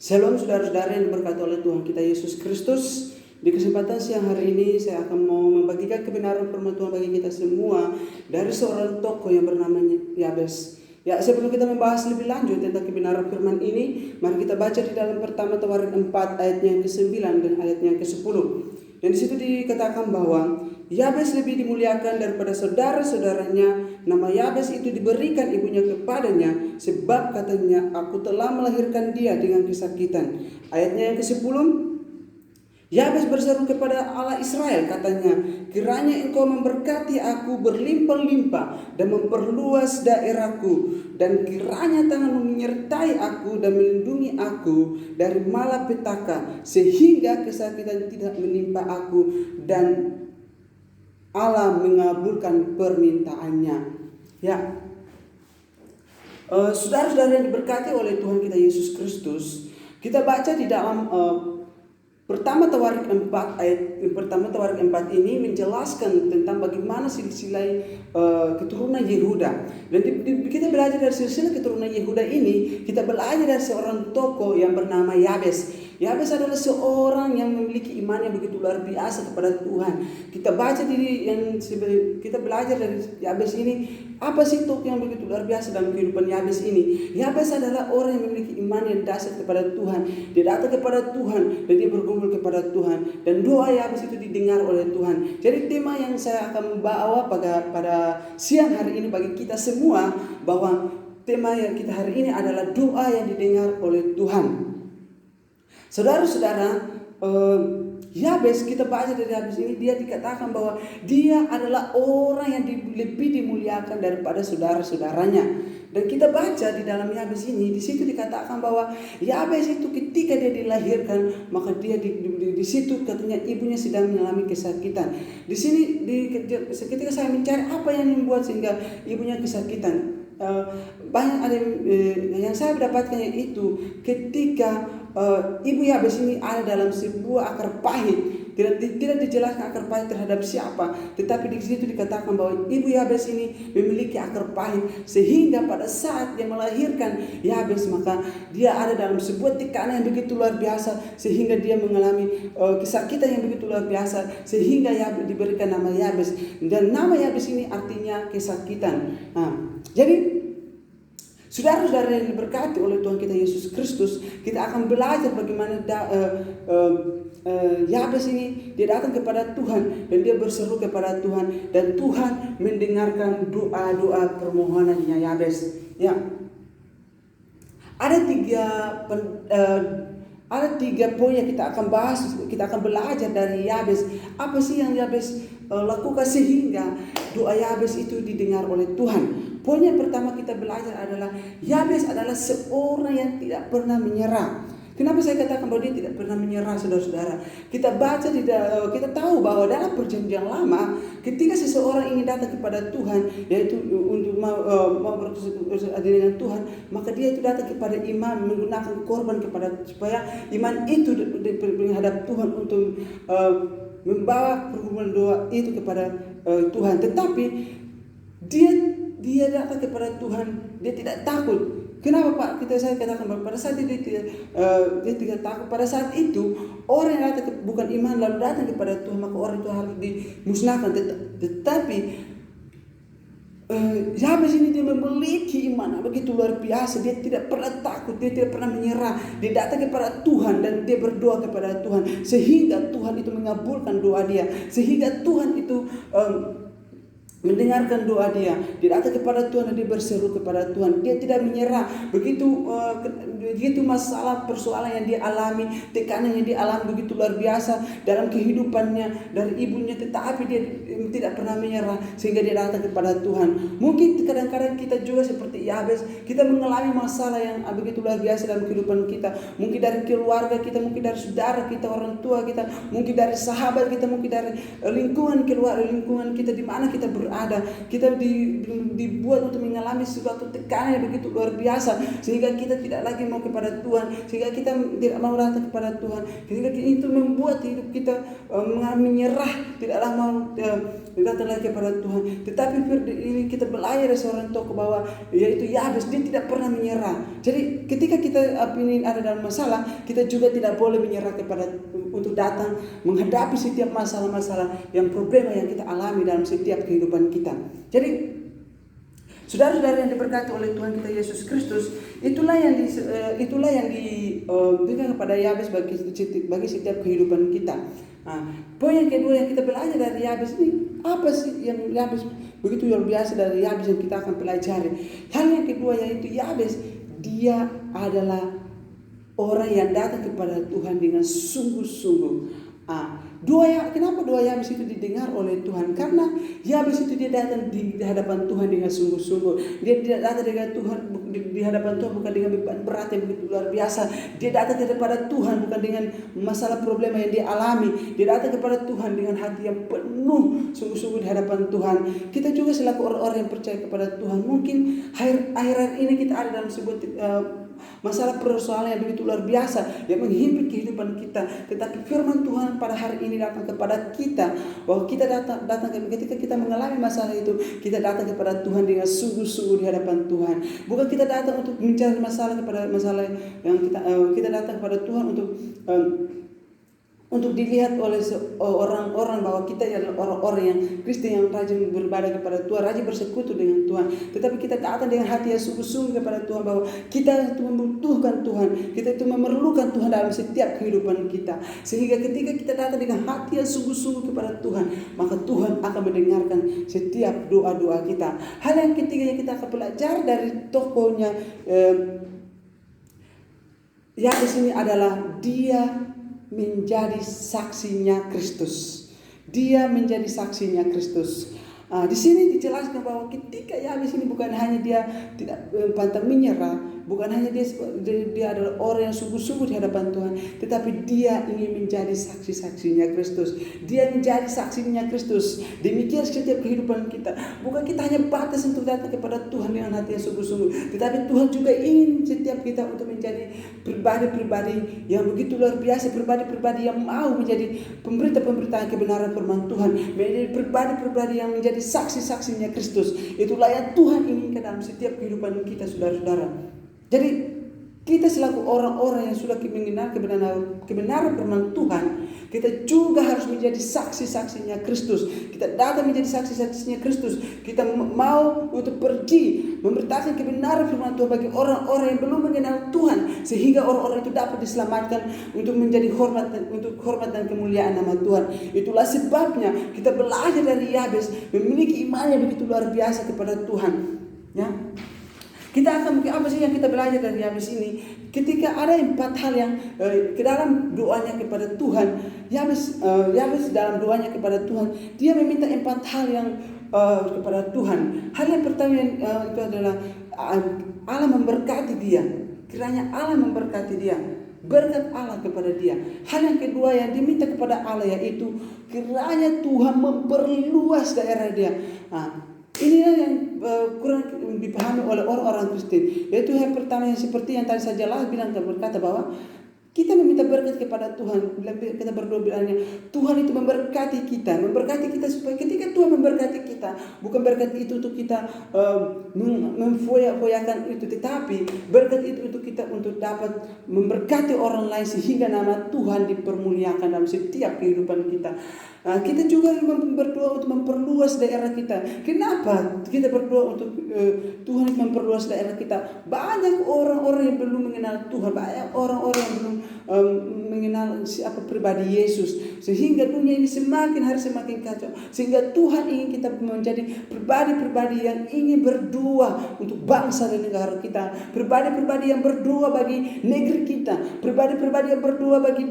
Shalom saudara-saudara yang diberkati oleh Tuhan kita Yesus Kristus. Di kesempatan siang hari ini saya akan mau membagikan kebenaran firman Tuhan bagi kita semua dari seorang tokoh yang bernama Yabes. Ya, sebelum kita membahas lebih lanjut tentang kebenaran firman ini, mari kita baca di dalam pertama Tawarik 4 ayatnya yang ke-9 dan ayatnya yang ke-10. Dan di situ dikatakan bahwa Yabes lebih dimuliakan daripada saudara-saudaranya. Nama Yabes itu diberikan ibunya kepadanya, sebab katanya, aku telah melahirkan dia dengan kesakitan. Ayatnya yang ke-10, Yabes berseru kepada Allah Israel, katanya, kiranya engkau memberkati aku berlimpah-limpah dan memperluas daerahku, dan kiranya tanganmu menyertai aku dan melindungi aku dari malapetaka, sehingga kesakitan tidak menimpa aku, dan Allah mengabulkan permintaannya. Ya, saudara-saudara yang diberkati oleh Tuhan kita Yesus Kristus, kita baca di dalam pertama Tawarik 4 ini menjelaskan tentang bagaimana silsilah keturunan Yehuda. Dan kita belajar dari silsilah keturunan Yehuda ini, kita belajar dari seorang tokoh yang bernama Yabes. Yabes adalah seorang yang memiliki iman yang begitu luar biasa kepada Tuhan. Kita baca kita belajar dari Yabes ini, apa sih tokoh yang begitu luar biasa dalam kehidupan Yabes ini? Yabes adalah orang yang memiliki iman yang dasar kepada Tuhan. Dia datang kepada Tuhan dan dia berkumpul kepada Tuhan, dan doa Yabes itu didengar oleh Tuhan. Jadi tema yang saya akan membawa pada siang hari ini bagi kita semua, bahwa tema yang kita hari ini adalah doa yang didengar oleh Tuhan. Saudara-saudara, Yabes, kita baca dari Yabes ini, dia dikatakan bahwa dia adalah orang yang lebih dimuliakan daripada saudara-saudaranya. Dan kita baca di dalam Yabes ini, di situ dikatakan bahwa Yabes itu ketika dia dilahirkan, maka dia di situ katanya ibunya sedang mengalami kesakitan. Di sini ketika saya mencari apa yang membuat sehingga ibunya kesakitan, banyak ada yang saya dapatkannya itu ketika ibu Yabes ini ada dalam sebuah akar pahit. Tidak dijelaskan akar pahit terhadap siapa, tetapi di situ dikatakan bahwa ibu Yabes ini memiliki akar pahit, sehingga pada saat dia melahirkan Yabes, maka dia ada dalam sebuah tekanan yang begitu luar biasa, sehingga dia mengalami kesakitan yang begitu luar biasa, sehingga Yabes diberikan nama Yabes. Dan nama Yabes ini artinya kesakitan. Jadi saudara-saudara yang diberkati oleh Tuhan kita Yesus Kristus, kita akan belajar bagaimana Yabes ini dia datang kepada Tuhan dan dia berseru kepada Tuhan, dan Tuhan mendengarkan doa-doa permohonannya Yabes. Ya, ada tiga poin yang kita akan bahas, kita akan belajar dari Yabes. Apa sih yang Yabes lakukan sehingga doa Yabes itu didengar oleh Tuhan? Poin yang pertama kita belajar adalah Yabes adalah seorang yang tidak pernah menyerah. Kenapa saya katakan bahwa dia tidak pernah menyerah, saudara-saudara? Kita baca, kita tahu bahwa dalam perjanjian lama, ketika seseorang ingin datang kepada Tuhan, yaitu untuk mau bersedia dengan Tuhan, maka dia itu datang kepada imam menggunakan korban supaya iman itu menghadap Tuhan untuk membawa pergumulan doa itu kepada Tuhan. Tetapi dia datang kepada Tuhan, dia tidak takut. Kenapa Pak? Saya katakan bahwa pada saat itu dia tidak takut. Pada saat itu orang yang datang bukan iman lalu datang kepada Tuhan, maka orang itu harus dimusnahkan. Tetapi Yabes ini dia memiliki iman begitu luar biasa. Dia tidak pernah takut, dia tidak pernah menyerah. Dia datang kepada Tuhan dan dia berdoa kepada Tuhan, sehingga Tuhan itu mengabulkan doa dia, sehingga Tuhan itu mendengarkan doa dia. Dia datang kepada Tuhan dan dia berseru kepada Tuhan. Dia tidak menyerah. Begitu masalah persoalan yang dia alami, tekanan yang dia alami begitu luar biasa dalam kehidupannya dari ibunya, tetapi dia tidak pernah menyerah sehingga dia datang kepada Tuhan. Mungkin kadang-kadang kita juga seperti Yabes, kita mengalami masalah yang begitu luar biasa dalam kehidupan kita. Mungkin dari keluarga kita, mungkin dari saudara kita, orang tua kita, mungkin dari sahabat kita, mungkin dari lingkungan kita di mana kita berada. berada. Kita dibuat untuk mengalami suatu tekanan yang begitu luar biasa, sehingga kita tidak lagi mau kepada Tuhan, sehingga kita tidak mau datang kepada Tuhan, sehingga itu membuat hidup kita menyerah, tidaklah mau datang lagi kepada Tuhan. Tetapi ini kita belajar dari seorang tokoh bahwa yaitu Yabes, dia tidak pernah menyerah. Jadi ketika kita ini ada dalam masalah, kita juga tidak boleh menyerah kepada untuk datang menghadapi setiap masalah-masalah yang problema yang kita alami dalam setiap kehidupan kita. Jadi saudara-saudara yang diberkati oleh Tuhan kita Yesus Kristus, itulah yang diberikan kepada Yabes bagi setiap kehidupan kita. Nah, poin yang kedua yang kita belajar dari Yabes ini, apa sih yang Yabes begitu luar biasa dari Yabes yang kita akan pelajari? Hal yang kedua yaitu Yabes, dia adalah orang yang datang kepada Tuhan dengan sungguh-sungguh. Kenapa doa Yabes itu didengar oleh Tuhan? Karena Yabes itu dia datang di hadapan Tuhan dengan sungguh-sungguh. Dia tidak datang dengan Tuhan di hadapan Tuhan bukan dengan beban berat yang begitu luar biasa. Dia datang kepada Tuhan bukan dengan masalah problema yang dia alami. Dia datang kepada Tuhan dengan hati yang penuh sungguh-sungguh di hadapan Tuhan. Kita juga selaku orang-orang yang percaya kepada Tuhan, mungkin akhir-akhir ini kita ada dalam sebuah masalah persoalan yang begitu luar biasa yang menghimpit kehidupan kita. Tetapi firman Tuhan pada hari ini datang kepada kita bahwa kita datang ketika kita mengalami masalah itu, kita datang kepada Tuhan dengan sungguh-sungguh di hadapan Tuhan. Bukan kita datang untuk mencari masalah yang kita datang kepada Tuhan untuk dilihat oleh orang-orang bahwa kita adalah orang-orang yang Kristen yang rajin beribadah kepada Tuhan, rajin bersekutu dengan Tuhan. Tetapi kita datang dengan hati yang sungguh-sungguh kepada Tuhan bahwa kita itu membutuhkan Tuhan, kita itu memerlukan Tuhan dalam setiap kehidupan kita. Sehingga ketika kita datang dengan hati yang sungguh-sungguh kepada Tuhan, maka Tuhan akan mendengarkan setiap doa-doa kita. Hal yang ketiga yang kita akan pelajari dari tokohnya Yabes ini adalah dia menjadi saksinya Kristus. Dia menjadi saksinya Kristus. Di sini dijelaskan bahwa ketika Yabes ini bukan hanya dia tidak pantang menyerah, bukan hanya dia adalah orang yang sungguh-sungguh di hadapan Tuhan, tetapi dia ingin menjadi saksi-saksinya Kristus. Dia menjadi saksinya Kristus. Demikian setiap kehidupan kita. Bukan kita hanya batas untuk datang kepada Tuhan dengan hati yang sungguh-sungguh, tetapi Tuhan juga ingin setiap kita untuk menjadi pribadi-pribadi yang begitu luar biasa, pribadi-pribadi yang mau menjadi pemberita-pemberita kebenaran firman Tuhan, menjadi pribadi-pribadi yang menjadi saksi-saksinya Kristus. Itulah yang Tuhan inginkan dalam setiap kehidupan kita, saudara-saudara. Jadi kita selaku orang-orang yang sudah mengenal kebenaran firman Tuhan, kita juga harus menjadi saksi-saksinya Kristus. Kita datang menjadi saksi-saksinya Kristus. Kita mau untuk pergi memberitakan kebenaran firman Tuhan bagi orang-orang yang belum mengenal Tuhan, sehingga orang-orang itu dapat diselamatkan untuk menjadi hormat dan kemuliaan nama Tuhan. Itulah sebabnya kita belajar dari Yabes memiliki iman yang begitu luar biasa kepada Tuhan. Ya. Kita akan mungkin apa sih yang kita belajar dari Yabes ini? Ketika ada 4 hal yang ke dalam doanya kepada Tuhan, Yabes dalam doanya kepada Tuhan, dia meminta 4 hal yang kepada Tuhan. Hal yang pertama itu adalah Allah memberkati dia. Kiranya Allah memberkati dia. Berkat Allah kepada dia. Hal yang kedua yang diminta kepada Allah yaitu kiranya Tuhan memperluas daerah dia. Inilah yang kurang dipahami oleh orang-orang Kristen. Yaitu yang pertama yang seperti yang tadi saya bilang berkata bahwa kita meminta berkat kepada Tuhan. Kita berdoa bilangnya Tuhan itu memberkati kita supaya ketika Tuhan memberkati kita, bukan berkat itu untuk kita memfoya-foyakan itu, tetapi berkat itu untuk kita untuk dapat memberkati orang lain sehingga nama Tuhan dipermuliakan dalam setiap kehidupan kita. Kita juga berdoa untuk memperluas daerah kita. Kenapa kita berdoa untuk Tuhan memperluas daerah kita? Banyak orang-orang yang belum mengenal Tuhan, banyak orang-orang yang belum mengenal siapa pribadi Yesus, sehingga dunia ini semakin hari semakin kacau. Sehingga Tuhan ingin kita menjadi pribadi-pribadi yang ingin berdoa untuk bangsa dan negara kita, pribadi-pribadi yang berdoa bagi negeri kita, pribadi-pribadi yang berdoa bagi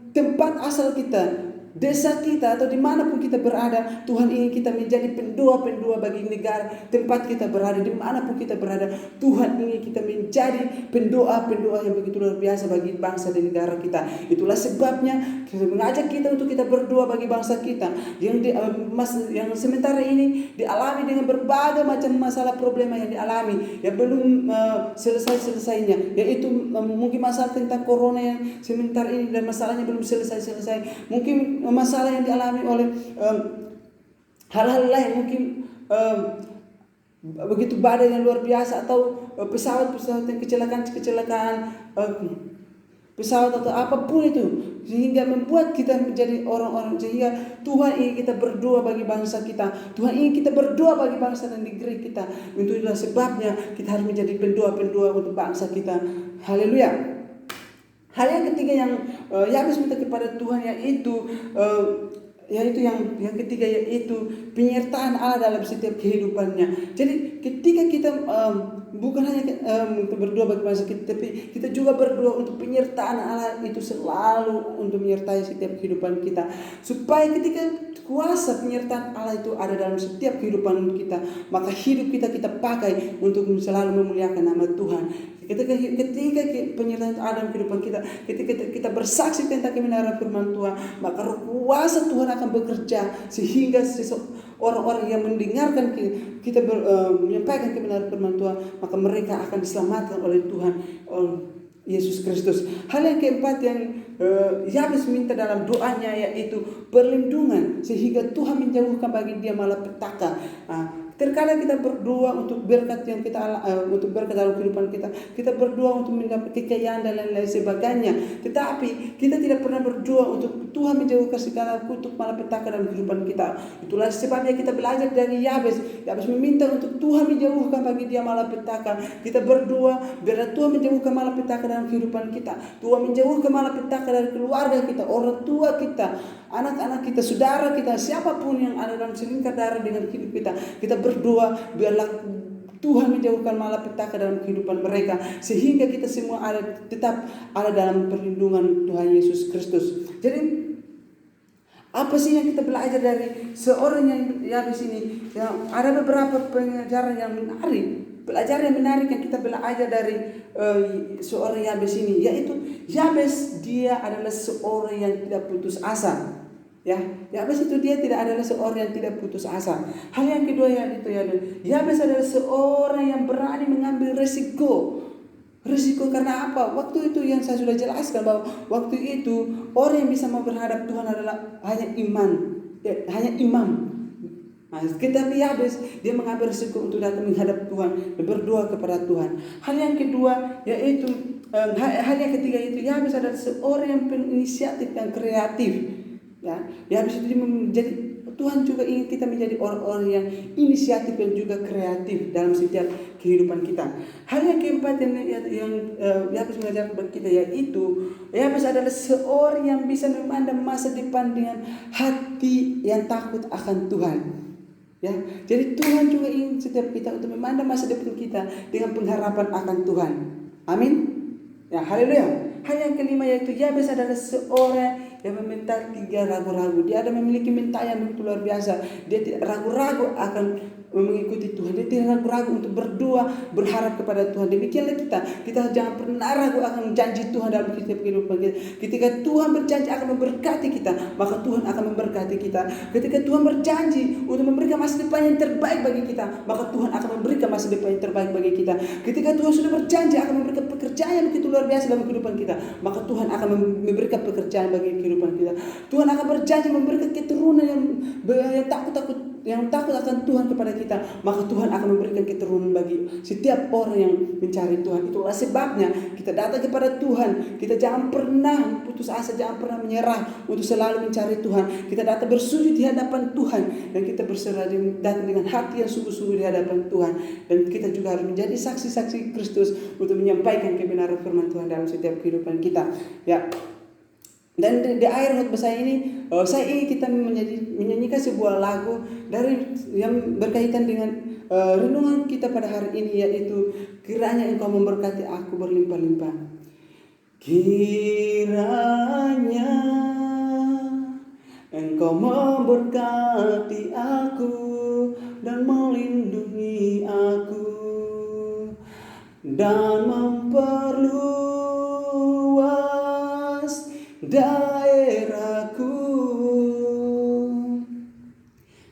tempat asal kita. desa kita atau dimanapun kita berada, Tuhan ingin kita menjadi pendua-pendua bagi negara tempat kita berada. Dimanapun kita berada, Tuhan ingin kita menjadi pendua-pendua yang begitu luar biasa bagi bangsa dan negara kita. Itulah sebabnya kita mengajak kita untuk kita berdoa bagi bangsa kita yang sementara ini dialami dengan berbagai macam masalah problema yang dialami, yang belum selesai-selesainya, yaitu mungkin masalah tentang corona yang sementara ini dan masalahnya belum selesai-selesai. Mungkin masalah yang dialami oleh hal-hal lain, mungkin begitu badai yang luar biasa, atau pesawat-pesawat yang kecelakaan pesawat atau apapun itu, sehingga membuat kita menjadi orang-orang, sehingga Tuhan ingin kita berdoa bagi bangsa kita. Tuhan ingin kita berdoa bagi bangsa dan negeri kita. Itulah sebabnya kita harus menjadi pendua-pendua untuk bangsa kita. Haleluya. Hal yang ketiga yang Yabes minta kepada Tuhan, yaitu yang ketiga, yaitu penyertaan Allah dalam setiap kehidupannya. Jadi ketika kita bukan hanya untuk berdoa bagi bangsa kita, tapi kita juga berdoa untuk penyertaan Allah itu selalu untuk menyertai setiap kehidupan kita, supaya ketika kuasa penyertaan Allah itu ada dalam setiap kehidupan kita, maka hidup kita pakai untuk selalu memuliakan nama Tuhan. Ketika penyertaan ada dalam kehidupan kita, ketika kita bersaksi tentang kebenaran firman Tuhan, maka roh kuasa Tuhan akan bekerja sehingga orang-orang yang mendengarkan kita menyampaikan kebenaran firman Tuhan, maka mereka akan diselamatkan oleh Tuhan, Yesus Kristus. Hal yang keempat yang Yabes minta dalam doanya, yaitu perlindungan, sehingga Tuhan menjauhkan bagi dia malapetaka. Terkadang kita berdoa untuk berkat yang untuk berkat dalam kehidupan kita. Kita berdoa untuk mendapat kekayaan dan lain-lain sebagainya. Tetapi kita tidak pernah berdoa untuk Tuhan menjauhkan segala kutuk malapetaka dalam kehidupan kita. Itulah sebabnya kita belajar dari Yabes. Yabes meminta untuk Tuhan menjauhkan bagi dia malapetaka. Kita berdoa biarlah Tuhan menjauhkan malapetaka dalam kehidupan kita. Tuhan menjauhkan malapetaka dari keluarga kita, orang tua kita, anak-anak kita, saudara kita, siapapun yang ada dalam selingkar darah dengan hidup kita. Kita berdoa biarlah Tuhan menjauhkan malapetaka dalam kehidupan mereka, sehingga kita semua tetap ada dalam perlindungan Tuhan Yesus Kristus. Jadi apa sih yang kita belajar dari seorang yang Yabes ini? Ya, ada beberapa pelajaran yang menarik. Pelajaran yang menarik yang kita belajar dari seorang Yabes ini, yaitu Yabes dia adalah seorang yang tidak putus asa. Ya, Yabes itu dia tidak adalah seorang yang tidak putus asa. Hal yang kedua Yabes adalah seorang yang berani mengambil resiko. Risiko karena apa? Waktu itu yang saya sudah jelaskan bahwa waktu itu orang yang bisa mau berhadap Tuhan adalah hanya hanya imam. Nah, tetapi Yabes dia mengambil risiko untuk datang menghadap Tuhan dan berdoa kepada Tuhan. Hal yang kedua yaitu hal yang ketiga itu Yabes adalah seorang yang berinisiatif dan kreatif. Ya, Yabes itu menjadi Tuhan juga ingin kita menjadi orang-orang yang inisiatif dan juga kreatif dalam setiap kehidupan kita. Hal yang keempat yang Yabes mengajarkan kepada kita, yaitu Yabes adalah seorang yang bisa memandang masa depan dengan hati yang takut akan Tuhan. Ya, jadi Tuhan juga ingin setiap kita untuk memandang masa depan kita dengan pengharapan akan Tuhan. Amin. Ya, haleluya. Hal yang kelima yaitu Yabes adalah seorang yang meminta tidak ragu-ragu. Dia ada memiliki minta yang begitu luar biasa. Dia tidak ragu-ragu akan mengikuti Tuhan. Dia tidak ragu-ragu untuk berdoa, berharap kepada Tuhan. Demikianlah kita jangan pernah ragu akan janji Tuhan dalam setiap kehidupan kita. Ketika Tuhan berjanji akan memberkati kita, maka Tuhan akan memberkati kita. Ketika Tuhan berjanji untuk memberikan masa depan yang terbaik bagi kita, maka Tuhan akan memberikan masa depan yang terbaik bagi kita. Ketika Tuhan sudah berjanji akan memberikan pekerjaan yang begitu luar biasa dalam kehidupan kita, maka Tuhan akan memberikan pekerjaan bagi kehidupan kita. Tuhan akan berjanji memberikan keturunan yang takut akan Tuhan kepada kita, maka Tuhan akan memberikan keturunan bagi setiap orang yang mencari Tuhan. Itulah sebabnya kita datang kepada Tuhan. Kita jangan pernah putus asa, jangan pernah menyerah untuk selalu mencari Tuhan. Kita datang bersujud di hadapan Tuhan dan kita berserah datang dengan hati yang sungguh-sungguh di hadapan Tuhan. Dan kita juga harus menjadi saksi-saksi Kristus untuk menyampaikan kebenaran firman Tuhan dalam setiap kehidupan kita. Ya. Dan di akhir khotbah saya ini, saya ingin kita menyanyikan sebuah lagu yang berkaitan dengan renungan kita pada hari ini, yaitu kiranya Engkau memberkati aku berlimpah-limpah. Kiranya Engkau memberkati aku dan melindungi aku dan memperluas daerahku,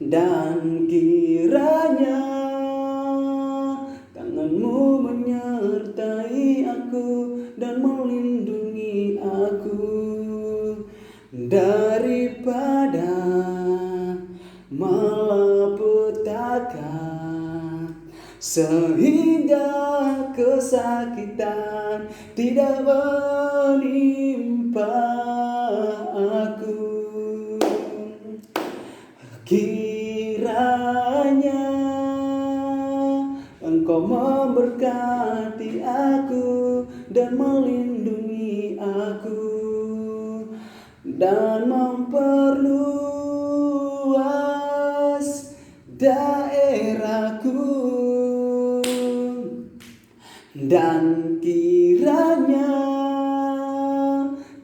dan kiranya tanganmu menyertai aku dan melindungi aku daripada malapetaka, sehingga kesakitan tidak menimpa aku. Kiranya Engkau memberkati aku dan melindungi aku dan memperluas daerahku, dan kiranya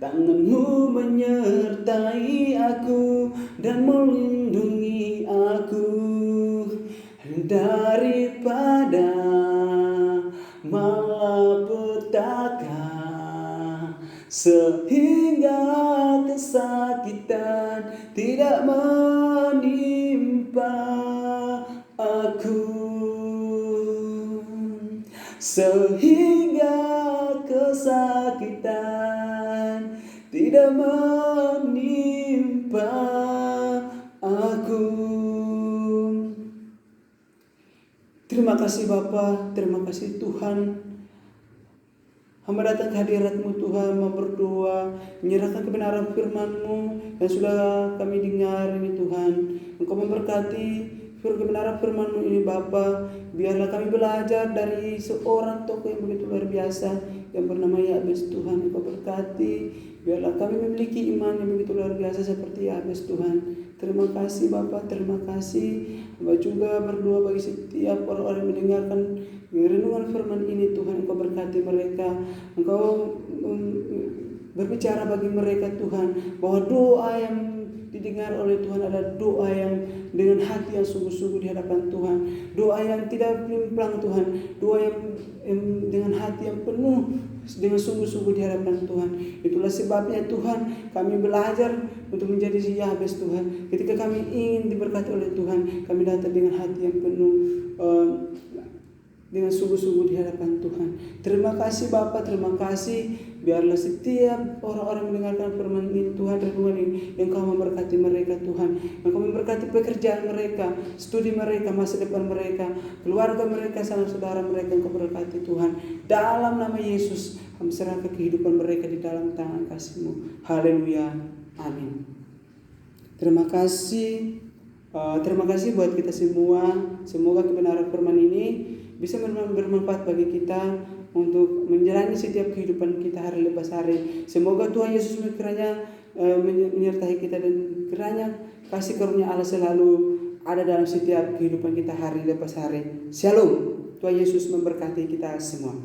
tanganmu menyertai aku dan melindungi aku daripada malapetaka, sehingga kesakitan tidak menimpa aku, sehingga kesakitan tidak menimpa aku. Terima kasih Bapa, terima kasih Tuhan. Hamba datang ke hadirat-Mu Tuhan, mau berdoa, menyerahkan kebenaran firman-Mu yang sudah kami dengar ini Tuhan. Engkau memberkati kebenaran firman-Mu ini Bapa. Biarlah kami belajar dari seorang tokoh yang begitu luar biasa yang bernama Yabes Tuhan. Engkau berkati, biarlah kami memiliki iman yang begitu luar biasa seperti Yabes Tuhan. Terima kasih Bapak, terima kasih. Hamba juga berdoa bagi setiap orang-orang yang mendengarkan renungan firman ini Tuhan. Engkau berkati mereka, Engkau berbicara bagi mereka Tuhan, bahwa doa yang didengar oleh Tuhan adalah doa yang dengan hati yang sungguh-sungguh di hadapan Tuhan, doa yang tidak pelimplang Tuhan, doa yang dengan hati yang penuh dengan sungguh-sungguh di hadapan Tuhan. Itulah sebabnya Tuhan, kami belajar untuk menjadi Yabes Tuhan. Ketika kami ingin diberkati oleh Tuhan, kami datang dengan hati yang penuh dengan sungguh-sungguh di hadapan Tuhan. Terima kasih Bapa, terima kasih. Biarlah setiap orang-orang mendengarkan firman ini Tuhan, renungan ini, Engkau memberkati mereka Tuhan. Engkau memberkati pekerjaan mereka, studi mereka, masa depan mereka, keluarga mereka, saudara mereka. Engkau berkati Tuhan. Dalam nama Yesus, kami serahkan kehidupan mereka di dalam tangan kasih-Mu. Haleluya. Amin. Terima kasih. Terima kasih buat kita semua. Semoga kebenaran firman ini bisa bermanfaat bagi kita untuk menjalani setiap kehidupan kita hari lepas hari. Semoga Tuhan Yesus kiranya menyertai kita, dan kiranya kasih karunia Allah selalu ada dalam setiap kehidupan kita hari lepas hari. Shalom. Tuhan Yesus memberkati kita semua.